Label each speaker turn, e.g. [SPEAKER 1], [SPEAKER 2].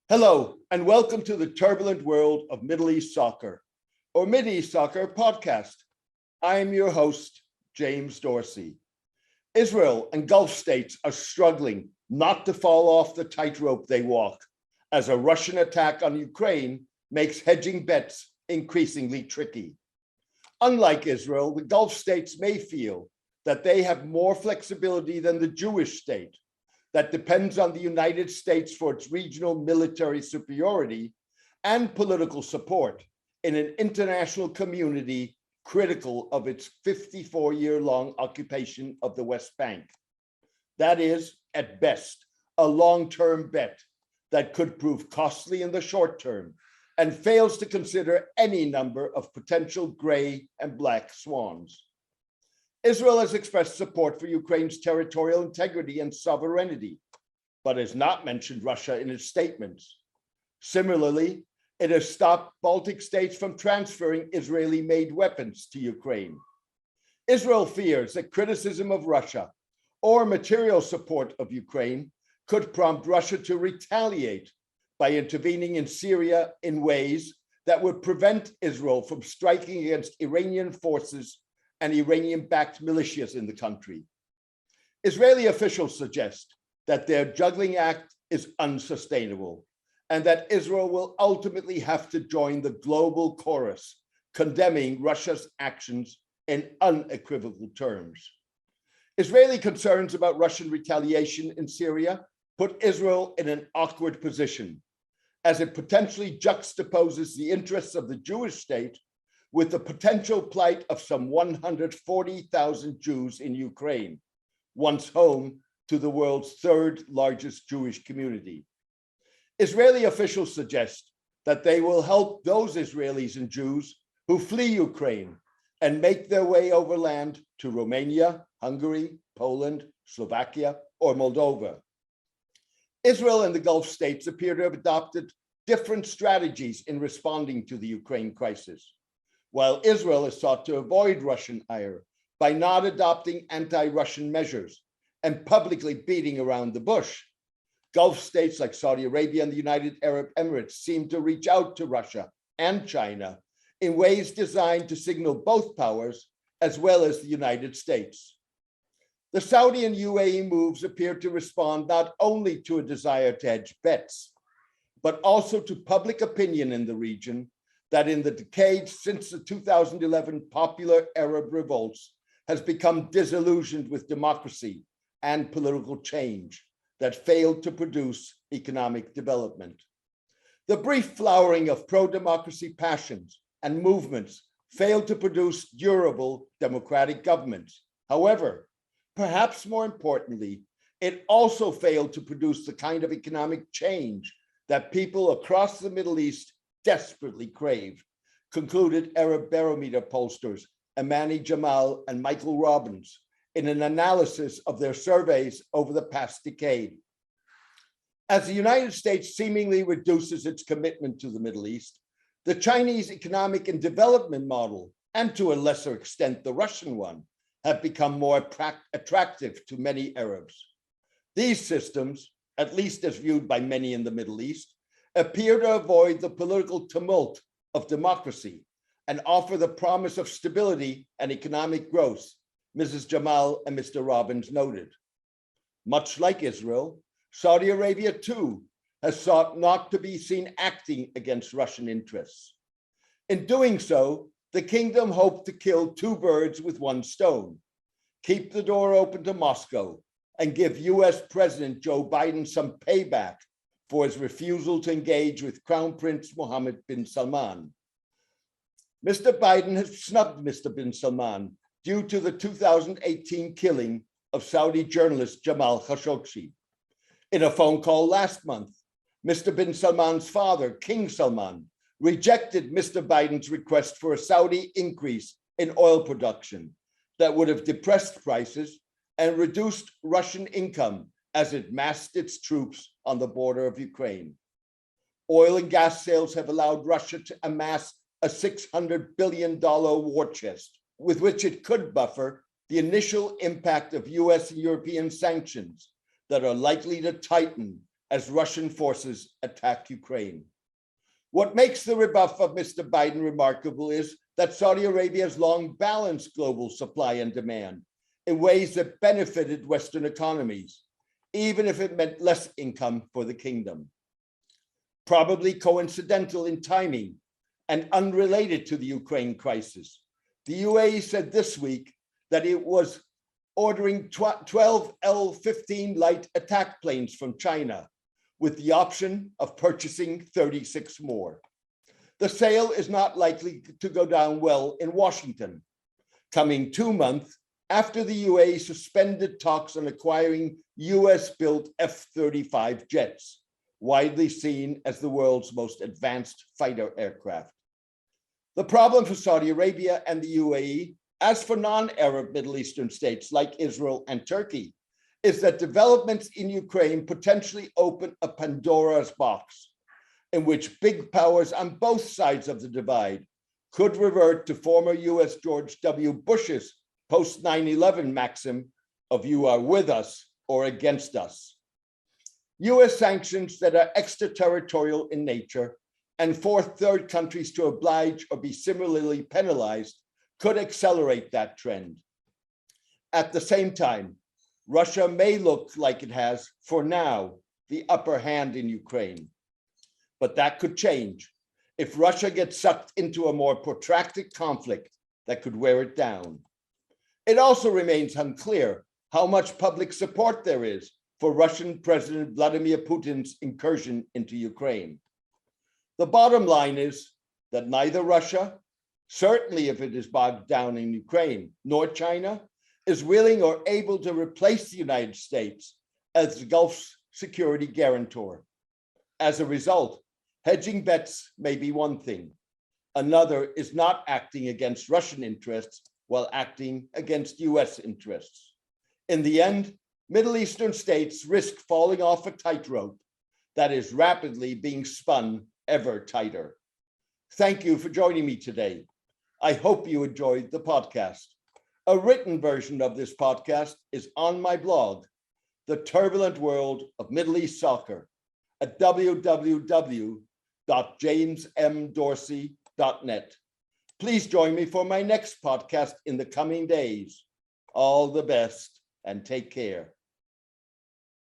[SPEAKER 1] Hello, and welcome to the turbulent world of Middle East soccer, or Mideast Soccer podcast. I am your host, James Dorsey. Israel and Gulf states are struggling not to fall off the tightrope they walk, as a Russian attack on Ukraine makes hedging bets increasingly tricky. Unlike Israel, the Gulf states may feel that they have more flexibility than the Jewish state, that depends on the United States for its regional military superiority and political support in an international community critical of its 54-year-long occupation of the West Bank. That is, at best, a long-term bet that could prove costly in the short term and fails to consider any number of potential gray and black swans. Israel has expressed support for Ukraine's territorial integrity and sovereignty, but has not mentioned Russia in its statements. Similarly, it has stopped Baltic states from transferring Israeli-made weapons to Ukraine. Israel fears that criticism of Russia or material support of Ukraine could prompt Russia to retaliate by intervening in Syria in ways that would prevent Israel from striking against Iranian forces and Iranian-backed militias in the country. Israeli officials suggest that their juggling act is unsustainable and that Israel will ultimately have to join the global chorus, condemning Russia's actions in unequivocal terms. Israeli concerns about Russian retaliation in Syria put Israel in an awkward position, as it potentially juxtaposes the interests of the Jewish state with the potential plight of some 140,000 Jews in Ukraine, once home to the world's third largest Jewish community. Israeli officials suggest that they will help those Israelis and Jews who flee Ukraine and make their way overland to Romania, Hungary, Poland, Slovakia, or Moldova. Israel and the Gulf states appear to have adopted different strategies in responding to the Ukraine crisis. While Israel has sought to avoid Russian ire by not adopting anti-Russian measures and publicly beating around the bush, Gulf states like Saudi Arabia and the United Arab Emirates seem to reach out to Russia and China in ways designed to signal both powers as well as the United States. The Saudi and UAE moves appear to respond not only to a desire to hedge bets, but also to public opinion in the region that in the decades since the 2011 popular Arab revolts has become disillusioned with democracy and political change that failed to produce economic development. The brief flowering of pro-democracy passions and movements failed to produce durable democratic governments. However, perhaps more importantly, it also failed to produce the kind of economic change that people across the Middle East desperately crave, concluded Arab Barometer pollsters Amani Jamal and Michael Robbins in an analysis of their surveys over the past decade. As the United States seemingly reduces its commitment to the Middle East, the Chinese economic and development model, and to a lesser extent the Russian one, have become more attractive to many Arabs. These systems, at least as viewed by many in the Middle East, appear to avoid the political tumult of democracy and offer the promise of stability and economic growth, Mrs. Jamal and Mr. Robbins noted. Much like Israel, Saudi Arabia too has sought not to be seen acting against Russian interests. In doing so, the kingdom hoped to kill two birds with one stone, keep the door open to Moscow and give US President Joe Biden some payback for his refusal to engage with Crown Prince Mohammed bin Salman. Mr. Biden has snubbed Mr. bin Salman due to the 2018 killing of Saudi journalist Jamal Khashoggi. In a phone call last month, Mr. bin Salman's father, King Salman, rejected Mr. Biden's request for a Saudi increase in oil production that would have depressed prices and reduced Russian income as it massed its troops on the border of Ukraine. Oil and gas sales have allowed Russia to amass a $600 billion war chest with which it could buffer the initial impact of US and European sanctions that are likely to tighten as Russian forces attack Ukraine. What makes the rebuff of Mr. Biden remarkable is that Saudi Arabia has long balanced global supply and demand in ways that benefited Western economies, even if it meant less income for the kingdom. Probably coincidental in timing and unrelated to the Ukraine crisis, the UAE said this week that it was ordering 12 L-15 light attack planes from China, with the option of purchasing 36 more. The sale is not likely to go down well in Washington, coming 2 months after the UAE suspended talks on acquiring US-built F-35 jets, widely seen as the world's most advanced fighter aircraft. The problem for Saudi Arabia and the UAE, as for non-Arab Middle Eastern states like Israel and Turkey, is that developments in Ukraine potentially open a Pandora's box in which big powers on both sides of the divide could revert to former US George W. Bush's post 9/11 maxim of "you are with us or against us." US sanctions that are extraterritorial in nature and force third countries to oblige or be similarly penalized could accelerate that trend. At the same time, Russia may look like it has, for now, the upper hand in Ukraine. But that could change if Russia gets sucked into a more protracted conflict that could wear it down. It also remains unclear how much public support there is for Russian President Vladimir Putin's incursion into Ukraine. The bottom line is that neither Russia, certainly if it is bogged down in Ukraine, nor China, is willing or able to replace the United States as the Gulf's security guarantor. As a result, hedging bets may be one thing. Another is not acting against Russian interests while acting against US interests. In the end, Middle Eastern states risk falling off a tightrope that is rapidly being spun ever tighter. Thank you for joining me today. I hope you enjoyed the podcast. A written version of this podcast is on my blog, The Turbulent World of Middle East Soccer, at www.jamesmdorsey.net. Please join me for my next podcast in the coming days. All the best and take care.